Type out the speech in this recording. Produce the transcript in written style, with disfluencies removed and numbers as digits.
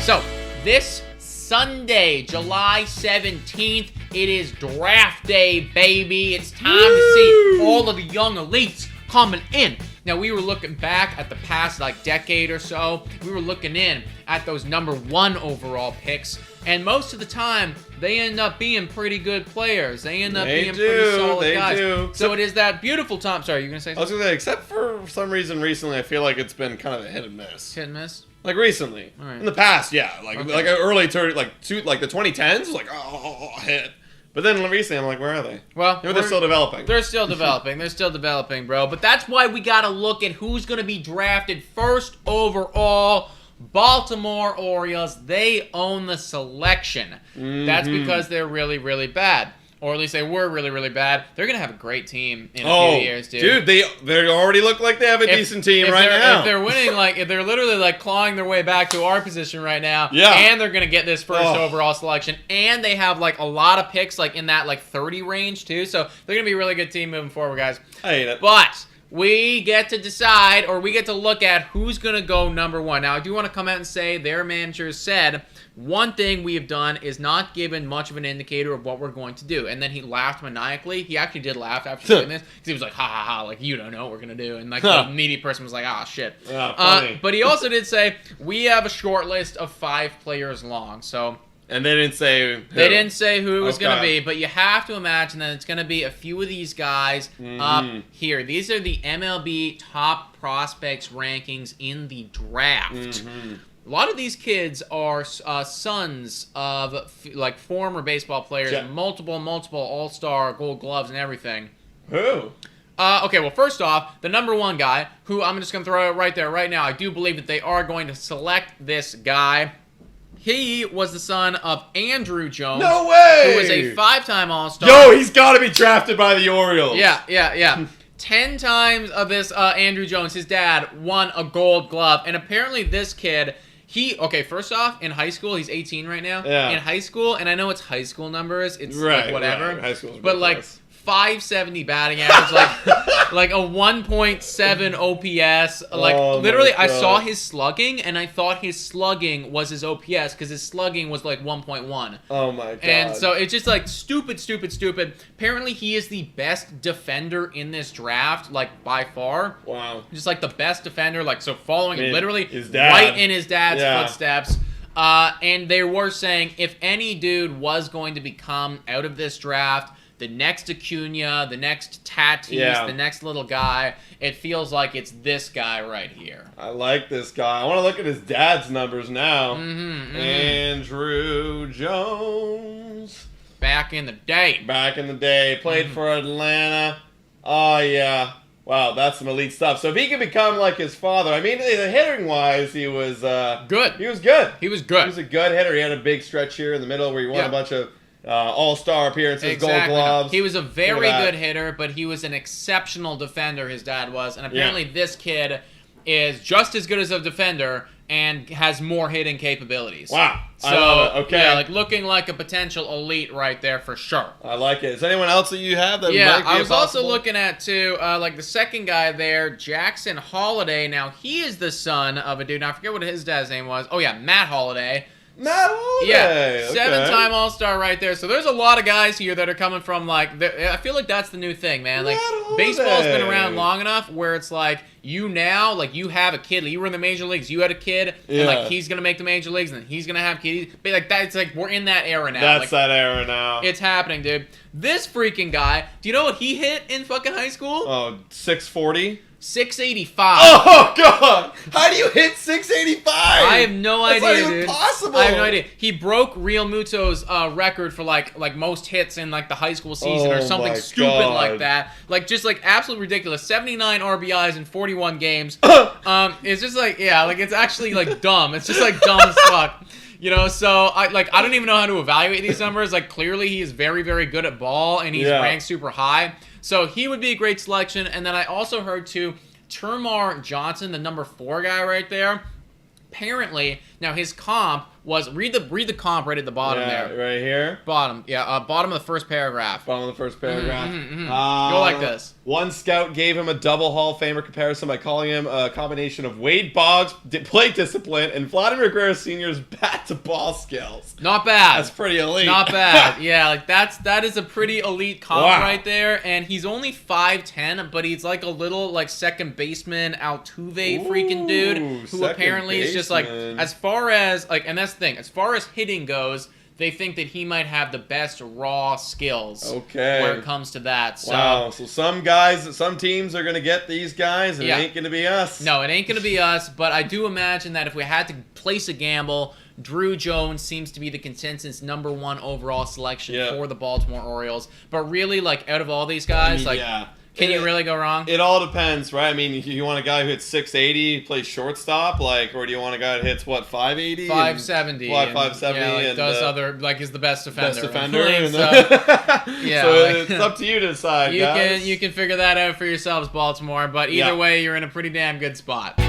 So, this Sunday, July 17th, it is draft day, baby. It's time to see all of the young elites coming in. Now, we were looking back at the past, decade or so. We were looking in at those number 1 overall picks. And most of the time, they end up being pretty good players. They end up being pretty solid guys. So it is that beautiful time. Sorry, you going to say something? I was going to say, except for some reason recently, I feel like it's been kind of a hit and miss. Hit and miss? Like recently. Right. In the past, yeah. Like early, the 2010s was like, hit. But then recently, I'm like, where are they? Well, they're still developing. They're still developing. They're still developing, bro. But that's why we got to look at who's going to be drafted first overall. Baltimore Orioles, they own the selection. That's because they're really, really bad. Or at least they were really, really bad. They're going to have a great team in a few years, dude. Dude, they already look like they have a decent team right now. If they're winning, if they're literally clawing their way back to our position right now, yeah. And they're going to get this first overall selection, and they have a lot of picks in that 30 range too, so they're going to be a really good team moving forward, guys. I hate it. But we get to decide, or we get to look at who's going to go number 1. Now, I do want to come out and say their manager said one thing we have done is not given much of an indicator of what we're going to do. And then he laughed maniacally. He actually did laugh after doing this because he was like, ha ha ha, you don't know what we're going to do. And the needy person was like, ah, shit. Funny. But he also did say, we have a short list of 5 players long. So... And they didn't say who. They didn't say who it was going to be, but you have to imagine that it's going to be a few of these guys up here. These are the MLB top prospects rankings in the draft. A lot of these kids are sons of former baseball players, multiple All-Star Gold Gloves and everything. Who? Okay, well, first off, the number 1 guy, who I'm just going to throw out right there, right now, I do believe that they are going to select this guy. He was the son of Andrew Jones. No way! Who was a 5-time All-Star. Yo, he's got to be drafted by the Orioles. Yeah. 10 times of this Andrew Jones, his dad, won a Gold Glove. And apparently this kid, first off, in high school, he's 18 right now. Yeah. In high school, and I know it's high school numbers. It's whatever. Right. High school's but ridiculous. 570 batting average, a 1.7 OPS. Literally, I saw his slugging, and I thought his slugging was his OPS because his slugging was 1.1. Oh my god! And so it's just stupid. Apparently, he is the best defender in this draft, by far. Wow! Just the best defender, following literally his dad. Right in his dad's footsteps. And they were saying if any dude was going to become out of this draft, the next Acuna, the next Tatis, the next little guy, it feels like it's this guy right here. I like this guy. I want to look at his dad's numbers now. Andrew Jones. Back in the day. Played for Atlanta. Oh, yeah. Wow, that's some elite stuff. So if he could become like his father, I mean, hitting-wise, he was... good. He was good. He was good. He was a good hitter. He had a big stretch here in the middle where he won a bunch of... all-star appearances, Gold Gloves. He was a very good hitter, but he was an exceptional defender, his dad was. And apparently this kid is just as good as a defender and has more hitting capabilities. Wow. So, I love it. Okay. Yeah, looking like a potential elite right there for sure. I like it. Is there anyone else that you have that might be I was possible? also looking at, too, the second guy there, Jackson Holliday. Now, he is the son of a dude. Now, I forget what his dad's name was. Oh, yeah, Matt Holliday. Matt Holliday. Yeah, 7-time All-Star right there. So there's a lot of guys here that are coming from, I feel like that's the new thing, man. Baseball's been around long enough where it's you have a kid. You were in the major leagues. You had a kid, and, he's going to make the major leagues, and he's going to have kids. But, that's, we're in that era now. That's that era now. It's happening, dude. This freaking guy, do you know what he hit in fucking high school? Oh, 640? 685. Oh, God. How do you hit 685? I have no idea, That's not dude. even possible. I have no idea. He broke Real Muto's record for, most hits in, the high school season or something stupid like that. Just, absolutely ridiculous. 79 RBIs in 41 games. It's just, it's actually, dumb. It's just, dumb as fuck. So I don't even know how to evaluate these numbers. Clearly he is very, very good at ball, and he's ranked super high. So he would be a great selection. And then I also heard, too, Termar Johnson, the number 4 guy right there. Apparently, Now his comp was read the comp right at the bottom there. Right here. Bottom, yeah, bottom of the first paragraph. Bottom of the first paragraph. Go like this. One scout gave him a double Hall of Famer comparison by calling him a combination of Wade Boggs' plate discipline and Vladimir Guerrero Sr.'s bat-to-ball skills. Not bad. That's pretty elite. Not bad. Yeah, like that is a pretty elite comp right there. And he's only 5'10", but he's like a little like second baseman Altuve freaking dude who apparently is just like as far as like, and that's the thing, as far as hitting goes, they think that he might have the best raw skills where it comes to that. So, wow, so some teams are going to get these guys, and it ain't going to be us. No, it ain't going to be us, but I do imagine that if we had to place a gamble, Drew Jones seems to be the consensus #1 overall selection for the Baltimore Orioles. But really, like, out of all these guys, can you really go wrong? It all depends, right? I mean, you want a guy who hits 680, plays shortstop, like, or do you want a guy that hits, what, 580? 570. 570. Yeah, like and does other, like, is the best defender. Best defender. Yeah, so like, it's up to you to decide, guys. You can figure that out for yourselves, Baltimore, but either way, you're in a pretty damn good spot.